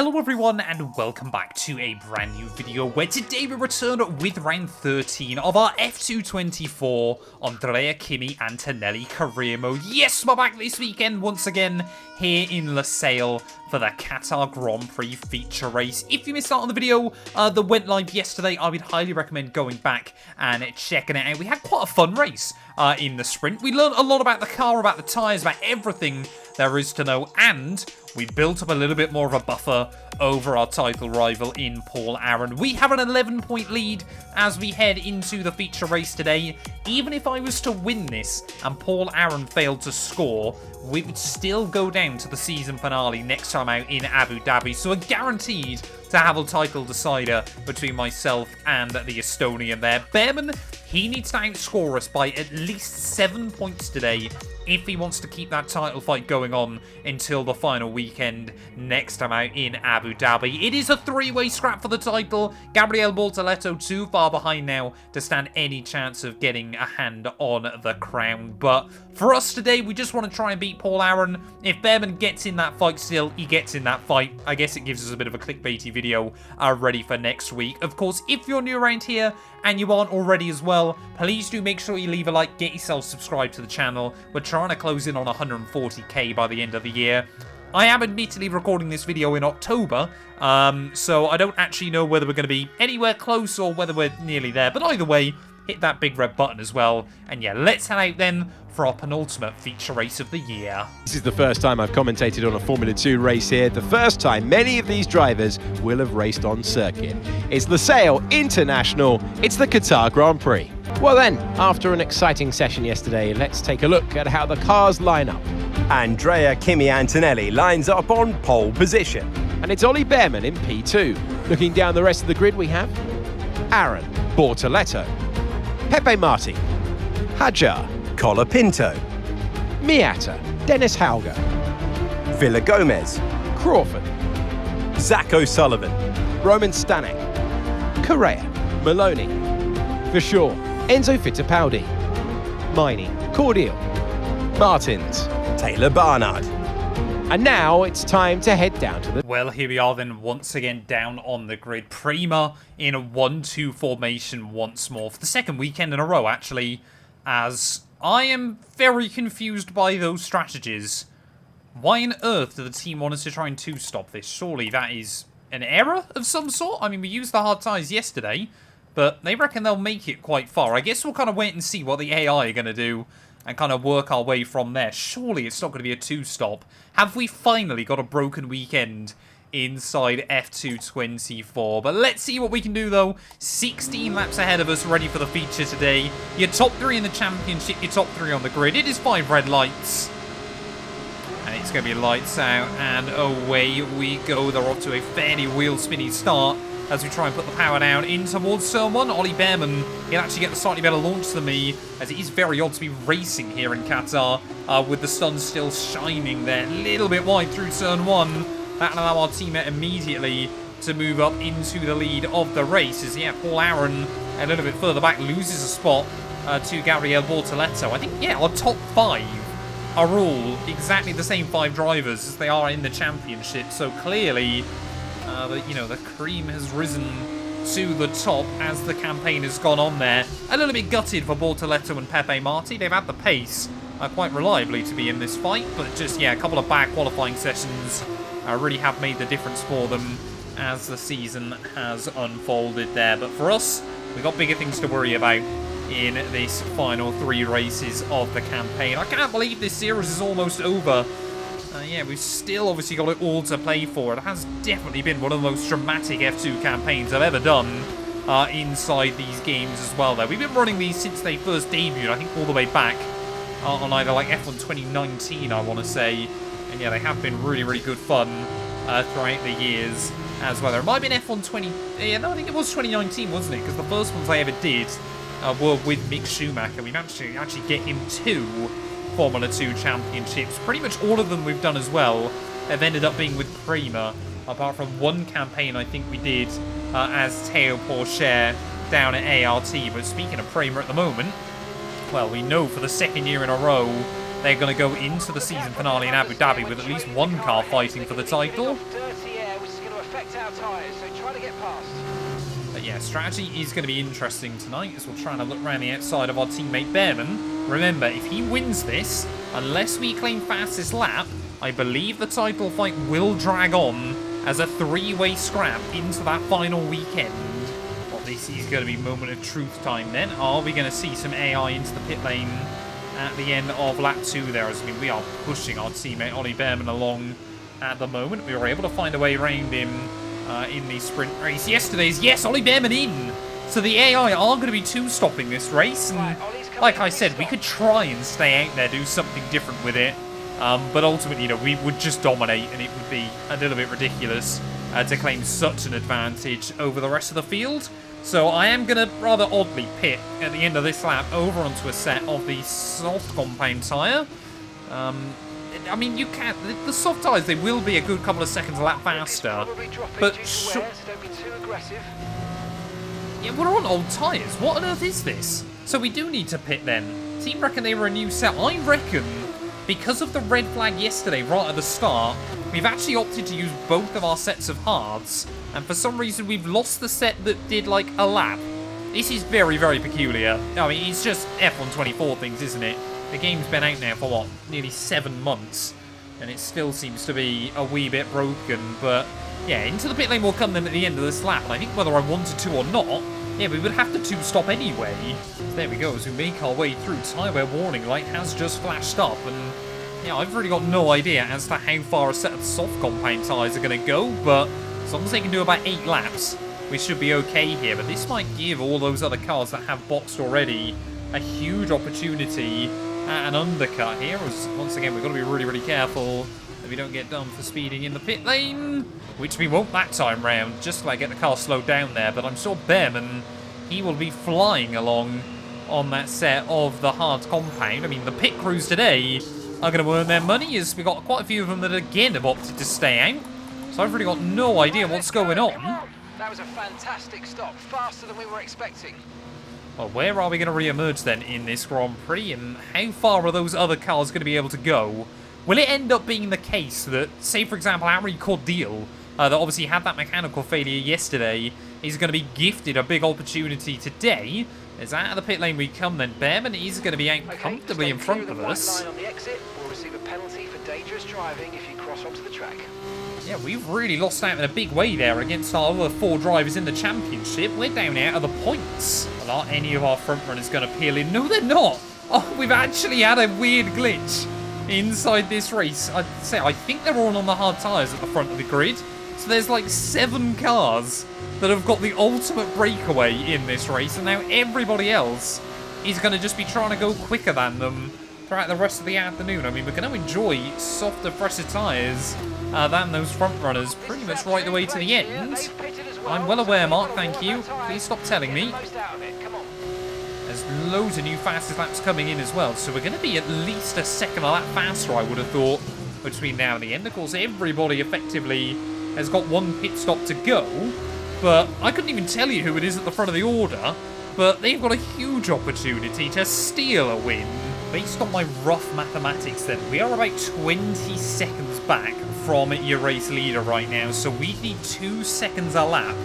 Hello everyone and welcome back to a brand new video where today we return with round 13 of our F224 Andrea Kimi Antonelli career mode. Yes, we're back this weekend once again here in Losail for the Qatar Grand Prix feature race. If you missed out on the video that went live yesterday, I would highly recommend going back and checking it out. We had quite a fun race in the sprint. We learned a lot about the car, about the tyres, about everything there is to know, and we built up a little bit more of a buffer over our title rival in Paul Aaron. We have an 11-point lead as we head into the feature race today. Even if I was to win this and Paul Aaron failed to score, we would still go down to the season finale next time out in Abu Dhabi. So we're guaranteed to have a title decider between myself and the Estonian there. Behrman, he needs to outscore us by at least 7 points today if he wants to keep that title fight going on until the final weekend next time out in Abu Dhabi. It is a three-way scrap for the title. Gabriele Bortoleto too far behind now to stand any chance of getting a hand on the crown. But for us today, we just want to try and beat Paul Aaron. If Behrman gets in that fight still, he gets in that fight. I guess it gives us a bit of a clickbaity video ready for next week. Of course, if you're new around here and you aren't already as well, please do make sure you leave a like, get yourself subscribed to the channel. We're trying to close in on 140k by the end of the year. I am admittedly recording this video in October, so I don't actually know whether we're going to be anywhere close or whether we're nearly there. But either way, hit that big red button as well. And yeah, let's head out then for our penultimate feature race of the year. This is the first time I've commentated on a Formula 2 race here. The first time many of these drivers will have raced on circuit. It's Losail International. It's the Qatar Grand Prix. Well then, after an exciting session yesterday, let's take a look at how the cars line up. Andrea Kimi Antonelli lines up on pole position. And it's Ollie Behrman in P2. Looking down the rest of the grid, we have Aaron Bortoleto, Pepe Marti, Hajar, Colapinto, Miata, Dennis Hauger, Villa Gomez, Crawford, Zach O'Sullivan, Roman Stanek, Correa, Maloney, Vishaw, Enzo Fittipaldi, Miney, Cordial, Martins, Taylor Barnard. And now it's time to head down to the... Well, here we are then once again down on the grid. Prima in a 1-2 formation once more for the second weekend in a row, actually, as I am very confused by those strategies. Why on earth do the team want us to try and two-stop this? Surely that is an error of some sort? I mean, we used the hard tyres yesterday, but they reckon they'll make it quite far. I guess we'll kind of wait and see what the AI are going to do and kind of work our way from there. Surely it's not going to be a two-stop. Have we finally got a broken weekend inside F224? But let's see what we can do, though. 16 laps ahead of us, ready for the feature today. Your top 3 in the championship, your top 3 on the grid. It is 5 red lights. And it's going to be lights out, and away we go. They're off to a fairly wheel-spinny start as we try and put the power down in towards turn 1. Ollie Behrman, he'll actually get the slightly better launch than me, as it is very odd to be racing here in Qatar with the sun still shining there. A little bit wide through turn 1. That'll allow our teammate immediately to move up into the lead of the race. As, yeah, Paul Aaron a little bit further back loses a spot to Gabriele Bortoleto. I think, yeah, our top 5 are all exactly the same 5 drivers as they are in the championship. So clearly, the cream has risen to the top as the campaign has gone on there. A little bit gutted for Bortoleto and Pepe Marti. They've had the pace quite reliably to be in this fight, but just, yeah, a couple of bad qualifying sessions really have made the difference for them as the season has unfolded there. But for us, we've got bigger things to worry about in this final 3 races of the campaign. I can't believe this series is almost over. Yeah, we've still obviously got it all to play for. It has definitely been one of the most dramatic F2 campaigns I've ever done inside these games as well, though. We've been running these since they first debuted, I think all the way back on either like F1 2019, I want to say. And yeah, they have been really, really good fun throughout the years as well. There might have been F1 20... Yeah, no, I think it was 2019, wasn't it? Because the first ones I ever did were with Mick Schumacher. We managed to actually get him 2 Formula 2 championships. Pretty much all of them we've done as well have ended up being with Prima, apart from one campaign I think we did as Teo Pourchaire down at ART. But speaking of Prima at the moment, well, we know for the 2nd year in a row they're going to go into the season finale in Abu Dhabi with at least one car fighting for the title. affect our tyres, so try to get past. But yeah, strategy is going to be interesting tonight as we'll try and look around the outside of our teammate Behrman. Remember, if he wins this, unless we claim fastest lap, I believe the title fight will drag on as a three-way scrap into that final weekend. Well, this is going to be moment of truth time then. Are we going to see some AI into the pit lane at the end of lap 2 there? As I mean, we are pushing our teammate Ollie Behrman along at the moment. We were able to find a way around him in the sprint race yesterday's. Yes, Ollie Behrman in! So the AI are going to be two-stopping this race, and like I said, we could try and stay out there, do something different with it, but ultimately, you know, we would just dominate, and it would be a little bit ridiculous to claim such an advantage over the rest of the field. So I am going to rather oddly pit at the end of this lap over onto a set of the soft compound tyre. I mean, you can't. The soft tyres, they will be a good couple of seconds a lap faster. But yeah, we're on old tyres. What on earth is this? So we do need to pit then. Team reckon they were a new set. I reckon because of the red flag yesterday right at the start, we've actually opted to use both of our sets of hards. And for some reason, we've lost the set that did like a lap. This is very, very peculiar. I mean, it's just F124 things, isn't it? The game's been out now for, what, nearly 7 months, and it still seems to be a wee bit broken, but yeah, into the pit lane will come then at the end of this lap, and I think whether I wanted to or not, yeah, we would have to two-stop anyway. So there we go, as we make our way through. Tyre wear warning light has just flashed up, and yeah, I've really got no idea as to how far a set of soft compound tyres are going to go, but as long as they can do about 8 laps, we should be okay here. But this might give all those other cars that have boxed already a huge opportunity at an undercut here, as once again we've got to be really, really careful that we don't get done for speeding in the pit lane, which we won't that time round, just about get the car slowed down there. But I'm sure Behrman, he will be flying along on that set of the hard compound. I mean, the pit crews today are going to earn their money, as we've got quite a few of them that again have opted to stay out, so I've really got no idea what's going on. That was a fantastic stop, faster than we were expecting. Well, where are we going to re-emerge then in this Grand Prix, and how far are those other cars going to be able to go? Will it end up being the case that, say for example, Harry Cordeal, that obviously had that mechanical failure yesterday, is going to be gifted a big opportunity today? As out of the pit lane we come then, Behrman is going to be out comfortably in front of us. On the exit, we'll receive a penalty for dangerous driving if you cross onto the track. Yeah, we've really lost out in a big way there against our other 4 drivers in the championship. We're down out of the points. Well, are any of our front runners going to peel in? No, they're not. Oh, we've actually had a weird glitch inside this race. I'd say I think they're all on the hard tyres at the front of the grid. So there's like 7 cars that have got the ultimate breakaway in this race, and now everybody else is going to just be trying to go quicker than them throughout the rest of the afternoon. I mean, we're going to enjoy softer, fresher tyres than those front runners pretty much right the way to the end. I'm well aware, Mark, thank you. Please stop telling me. There's loads of new fastest laps coming in as well, so we're going to be at least a second a lap faster, I would have thought, between now and the end. Of course, everybody effectively has got 1 pit stop to go, but I couldn't even tell you who it is at the front of the order, but they've got a huge opportunity to steal a win. Based on my rough mathematics then, we are about 20 seconds back from your race leader right now, so we need 2 seconds a lap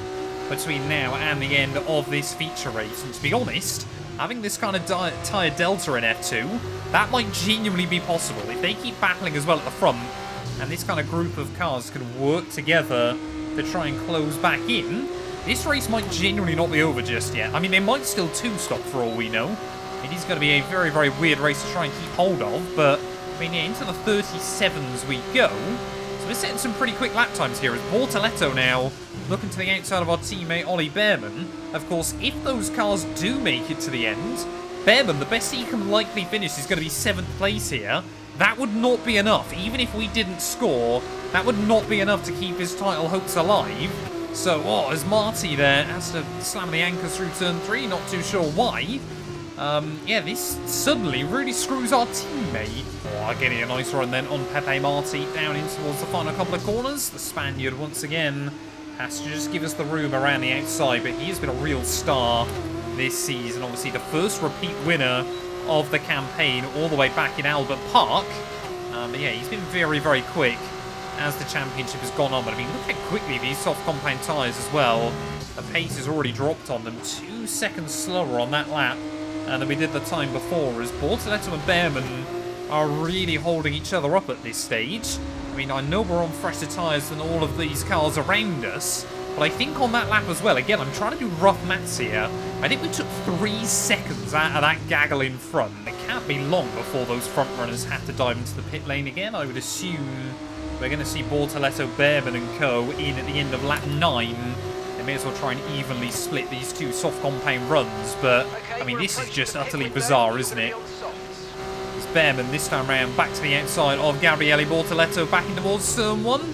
between now and the end of this feature race. And to be honest, having this kind of tyre delta in F2, that might genuinely be possible. If they keep battling as well at the front, and this kind of group of cars can work together to try and close back in, this race might genuinely not be over just yet. I mean, they might still 2-stop for all we know. It is going to be a very, very weird race to try and keep hold of, but I mean, yeah, into the 37s we go. So we're setting some pretty quick lap times here as Bortoletto now looking to the outside of our teammate Ollie Behrman. Of course, if those cars do make it to the end, Behrman, the best he can likely finish is going to be 7th place here. That would not be enough. Even if we didn't score, that would not be enough to keep his title hopes alive. So, as Marty there has to slam the anchors through turn 3, not too sure why. Yeah, this suddenly really screws our teammate. Getting a nice run then on Pepe Marti down in towards the final couple of corners. The Spaniard, once again, has to just give us the room around the outside, but he has been a real star this season. Obviously, the first repeat winner of the campaign all the way back in Albert Park. But yeah, he's been very, very quick as the championship has gone on. But I mean, look how quickly these soft compound tyres as well. The pace has already dropped on them. 2 seconds slower on that lap than we did the time before, as Bortoletto and Behrman are really holding each other up at this stage. I mean, I know we're on fresher tyres than all of these cars around us, but I think on that lap as well, again, I'm trying to do rough maths here. I think we took 3 seconds out of that gaggle in front. It can't be long before those front runners have to dive into the pit lane again. I would assume we're going to see Bortoletto, Behrman and co. in at the end of lap 9. They may as well try and evenly split these two soft compound runs, but I mean, this is just utterly bizarre, isn't it? It's Behrman this time round back to the outside of Gabriele Bortoletto, back in towards turn 1.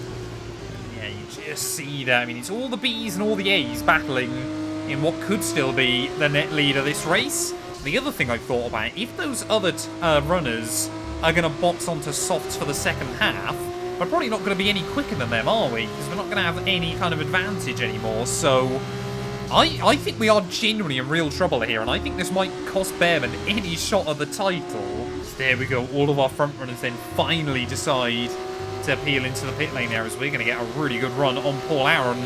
Yeah, you just see that. I mean, it's all the B's and all the A's battling in what could still be the net lead of this race. The other thing I thought about, if those other runners are going to box onto softs for the second half, we're probably not going to be any quicker than them, are we? Because we're not going to have any kind of advantage anymore. So I think we are genuinely in real trouble here, and I think this might cost Behrman any shot at the title. So there we go. All of our front runners then finally decide to peel into the pit lane there, as we're going to get a really good run on Paul Aaron.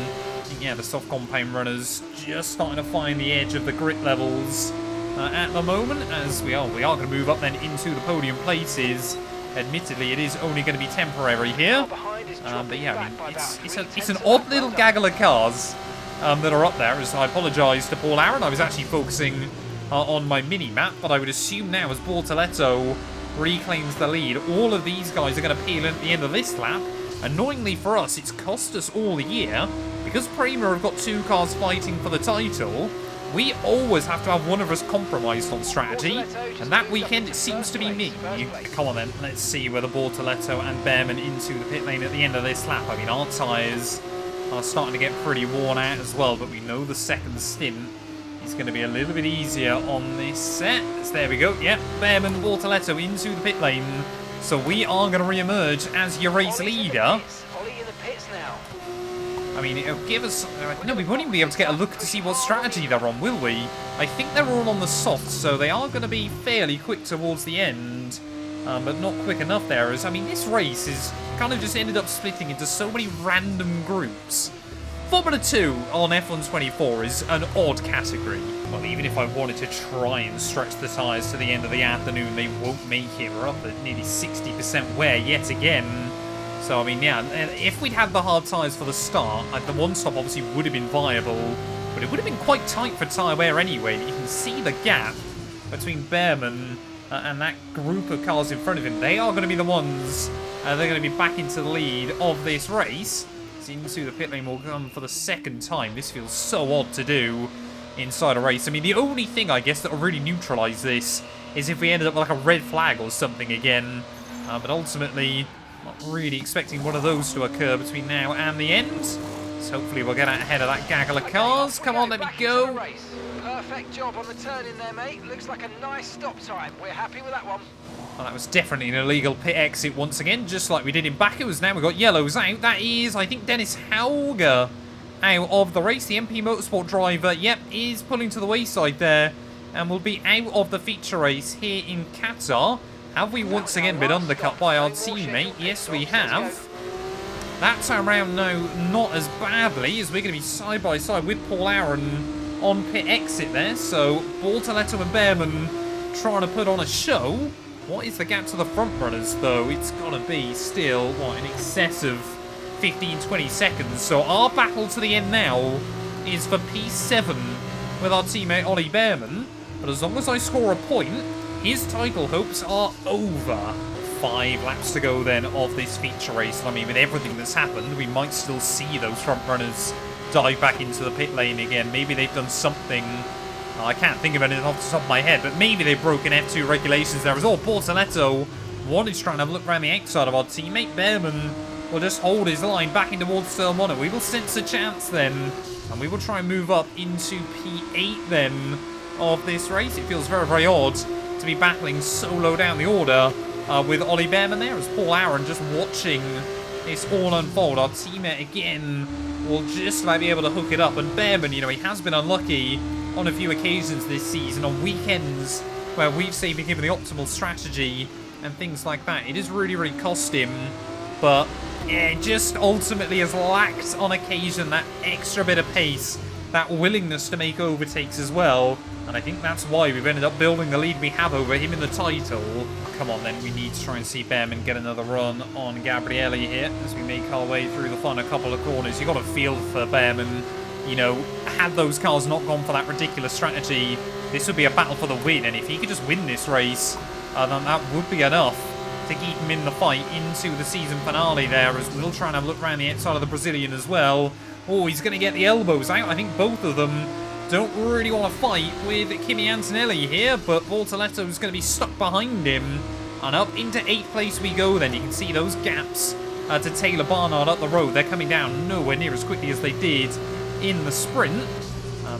Yeah, the soft compound runners just starting to find the edge of the grit levels at the moment, as we are going to move up then into the podium places. Admittedly, it is only going to be temporary here, but yeah, I mean, it's an odd little gaggle of cars that are up there. As I apologise to Paul Aaron, I was actually focusing on my mini-map, but I would assume now as Bortoletto reclaims the lead, all of these guys are going to peel in at the end of this lap. Annoyingly for us, it's cost us all the year, because Prema have got 2 cars fighting for the title. We always have to have one of us compromised on strategy, and that weekend it seems to be me. Come on then, let's see whether Bortoletto and Behrman into the pit lane at the end of this lap. I mean, our tyres are starting to get pretty worn out as well, but we know the second stint is going to be a little bit easier on this set. So there we go, yep, Behrman, Bortoletto into the pit lane. So we are going to re-emerge as your race leader. I mean, it'll give us... No, we won't even be able to get a look to see what strategy they're on, will we? I think they're all on the softs, so they are going to be fairly quick towards the end. But not quick enough there. As I mean, this race is kind of just ended up splitting into so many random groups. Formula 2 on F124 is an odd category. Well, even if I wanted to try and stretch the tyres to the end of the afternoon, they won't make it. We're up at nearly 60% wear yet again. So, I mean, yeah, if we'd had the hard tyres for the start, the one stop obviously would have been viable, but it would have been quite tight for tyre wear anyway. You can see the gap between Behrman and that group of cars in front of him. They are going to be the ones, they're going to be back into the lead of this race. Into the pit lane will come for the second time. This feels so odd to do inside a race. I mean, the only thing, I guess, that will really neutralise this is if we ended up with like a red flag or something again. But ultimately... not really expecting one of those to occur between now and the end. So hopefully we'll get out ahead of that gaggle of cars. Come on, let me go. Perfect job on the turn in there, mate. Looks like a nice stop time. We're happy with that one. Well, that was definitely an illegal pit exit once again, just like we did in Baku. As now we've got yellows out. That is, I think, Dennis Hauger out of the race. The MP Motorsport driver, yep, is pulling to the wayside there and will be out of the feature race here in Qatar. Have we once again been undercut by our teammate? Yes, we have. That time around, no, not as badly, as we're going to be side by side with Paul Aaron on pit exit there. So, Bortoletto and Behrman trying to put on a show. What is the gap to the front runners, though? It's got to be still, what, in excess of 15-20 seconds. So, our battle to the end now is for P7 with our teammate Ollie Behrman. But as long as I score a point, his title hopes are over. 5 laps to go then of this feature race. I mean, with everything that's happened, we might still see those front runners dive back into the pit lane again. Maybe they've done something. I can't think of anything off the top of my head, but maybe they've broken F2 regulations there as well. Bortoletto wanted to try and have a look around the outside of our teammate. Behrman will just hold his line back in towards turn 1. We will sense a chance then, and we will try and move up into P8 then of this race. It feels very, very odd to be battling so low down the order with Ollie Behrman there, as Paul Aaron just watching this all unfold. Our teammate again will just about be able to hook it up, and Behrman, you know, he has been unlucky on a few occasions this season, on weekends where we've say been given the optimal strategy and things like that. It has really, really cost him, but yeah, just ultimately has lacked on occasion that extra bit of pace, that willingness to make overtakes as well. And I think that's why we've ended up building the lead we have over him in the title. Come on then, we need to try and see Behrman get another run on Gabriele here as we make our way through the final couple of corners. You got to feel for Behrman. You know, had those cars not gone for that ridiculous strategy, this would be a battle for the win. And if he could just win this race, then that would be enough to keep him in the fight into the season finale there, as we'll try and have a look around the outside of the Brazilian as well. Oh, he's going to get the elbows out. I think both of them don't really want to fight with Kimi Antonelli here, but Bortoletto's going to be stuck behind him. And up into 8th place we go then. You can see those gaps to Taylor Barnard up the road. They're coming down nowhere near as quickly as they did in the sprint.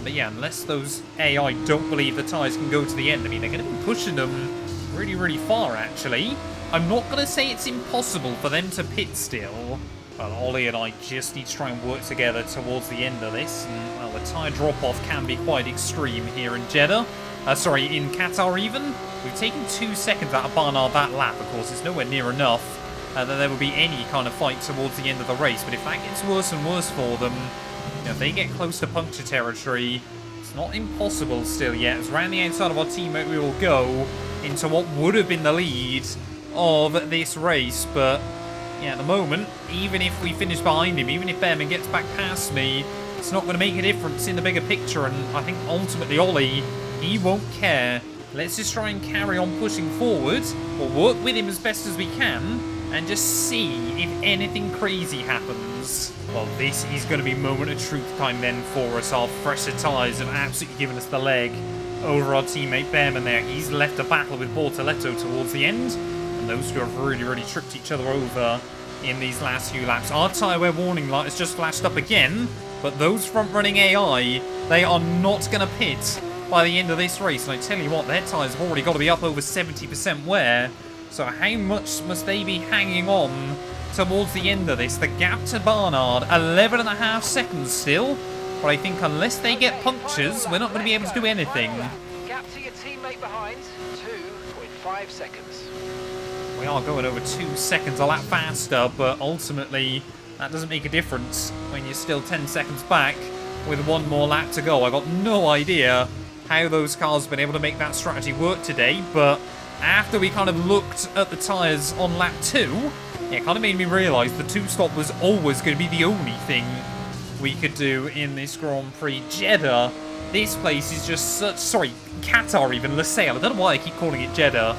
But yeah, unless those AI don't believe the tyres can go to the end, I mean, they're going to be pushing them really, really far, actually. I'm not going to say it's impossible for them to pit still. Well, Ollie and I just need to try and work together towards the end of this. And, well, the tyre drop-off can be quite extreme here in Jeddah. Sorry, in Qatar even. We've taken 2 seconds out of Barnard that lap. Of course, it's nowhere near enough that there will be any kind of fight towards the end of the race. But if that gets worse and worse for them, you know, if they get close to puncture territory, it's not impossible still yet. As around the outside of our teammate we will go into what would have been the lead of this race. But yeah, at the moment, even if we finish behind him, even if Behrman gets back past me, it's not going to make a difference in the bigger picture. And I think ultimately Ollie, he won't care. Let's just try and carry on pushing forward. We'll work with him as best as we can and just see if anything crazy happens. Well, this is going to be moment of truth time then for us. Our fresher tyres have absolutely given us the leg over our teammate Behrman there. He's left a battle with Bortoletto towards the end. And those two have really, really tripped each other over in these last few laps. Our tyre wear warning light has just flashed up again. But those front-running AI, they are not going to pit by the end of this race. And I tell you what, their tyres have already got to be up over 70% wear. So how much must they be hanging on towards the end of this? The gap to Barnard, 11.5 seconds still. But I think unless they get punctures, we're not going to be able to do anything. Gap to your teammate behind, 2.5 seconds. We are going over 2 seconds a lap faster, but ultimately that doesn't make a difference when you're still 10 seconds back with one more lap to go. I got no idea how those cars have been able to make that strategy work today, but after we kind of looked at the tyres on lap 2, it kind of made me realise the 2-stop was always going to be the only thing we could do in this Grand Prix. Jeddah, this place is just such... Sorry, Qatar even, Losail. I don't know why I keep calling it Jeddah.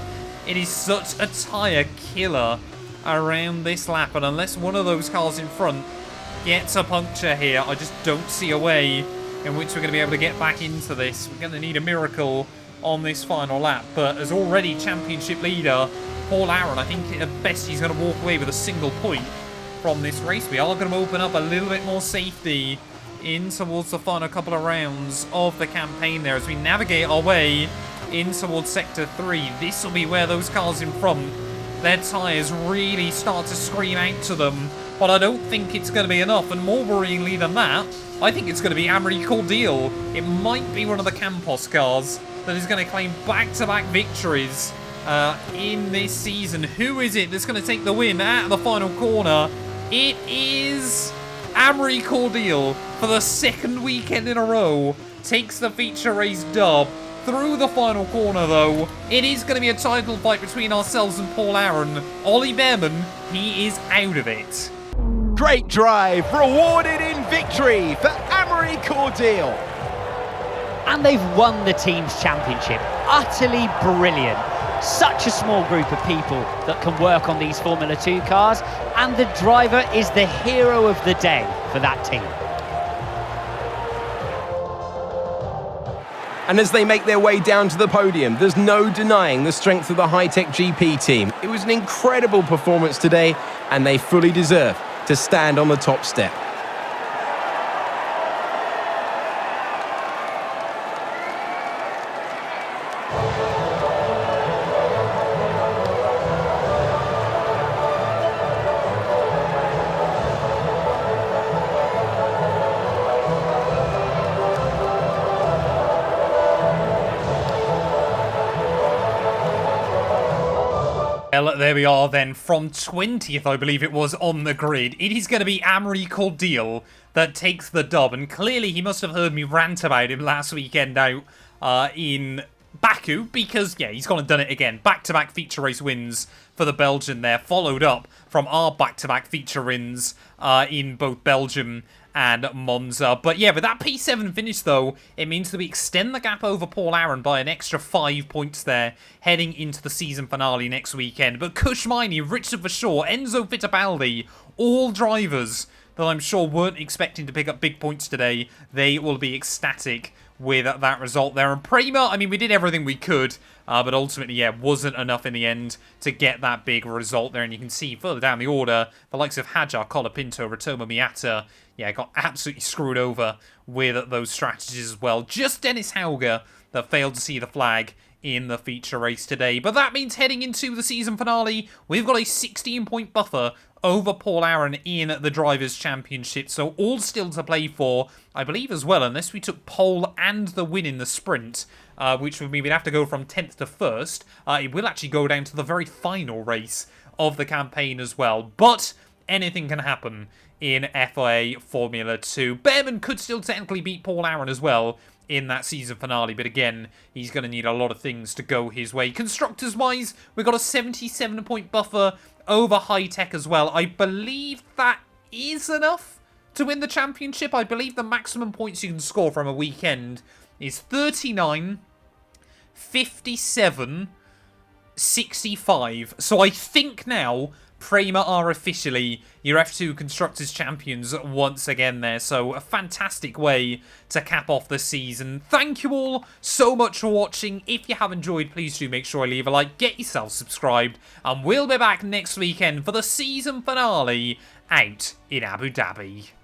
It is such a tyre killer around this lap, and unless one of those cars in front gets a puncture here, I just don't see a way in which we're going to be able to get back into this. We're going to need a miracle on this final lap. But as already championship leader, Paul Aaron, I think at best he's going to walk away with a single point from this race. We are going to open up a little bit more safety in towards the final couple of rounds of the campaign there as we navigate our way in towards Sector 3. This will be where those cars in front, their tyres really start to scream out to them. But I don't think it's going to be enough. And more worryingly than that, I think it's going to be Amaury Cordial. It might be one of the Campos cars that is going to claim back-to-back victories in this season. Who is it that's going to take the win at the final corner? It is Amaury Cordial for the second weekend in a row. Takes the feature race dub. Through the final corner, though, it is going to be a title fight between ourselves and Paul Aaron. Ollie Behrman, he is out of it. Great drive, rewarded in victory for Amaury Cordial. And they've won the team's championship. Utterly brilliant. Such a small group of people that can work on these Formula 2 cars, and the driver is the hero of the day for that team. And as they make their way down to the podium, there's no denying the strength of the Hi-Tech GP team. It was an incredible performance today, and they fully deserve to stand on the top step. Well, there we are then, from 20th, I believe it was, on the grid. It is going to be Amri Cordial that takes the dub, and clearly he must have heard me rant about him last weekend out in Baku, because, yeah, he's gone and done it again. Back-to-back feature race wins for the Belgian there, followed up from our back-to-back feature wins in both Belgium and Monza. But yeah, with that P7 finish though, it means that we extend the gap over Paul Aaron by an extra 5 points there, heading into the season finale next weekend. But Kushmini, Richard Verschoor, Enzo Fittipaldi, all drivers that I'm sure weren't expecting to pick up big points today, they will be ecstatic with that result there. And Prima, I mean, we did everything we could, but ultimately, yeah, wasn't enough in the end to get that big result there. And you can see further down the order, the likes of Hajar, Colapinto, Rotoma Miata, yeah, got absolutely screwed over with those strategies as well. Just Dennis Hauger that failed to see the flag in the feature race today. But that means heading into the season finale, we've got a 16-point buffer over Paul Aaron in the Drivers' Championship. So all still to play for, I believe as well, unless we took pole and the win in the sprint, which would mean we'd have to go from 10th to 1st. It will actually go down to the very final race of the campaign as well. But anything can happen in FIA Formula 2. Behrman could still technically beat Paul Aaron as well in that season finale, but again, he's going to need a lot of things to go his way. Constructors-wise, we've got a 77-point buffer over High-Tech as well. I believe that is enough to win the championship. I believe the maximum points you can score from a weekend is 39, 57, 65. So I think now Prema are officially your F2 Constructors Champions once again there. So a fantastic way to cap off the season. Thank you all so much for watching. If you have enjoyed, please do make sure you leave a like, get yourself subscribed, and we'll be back next weekend for the season finale out in Abu Dhabi.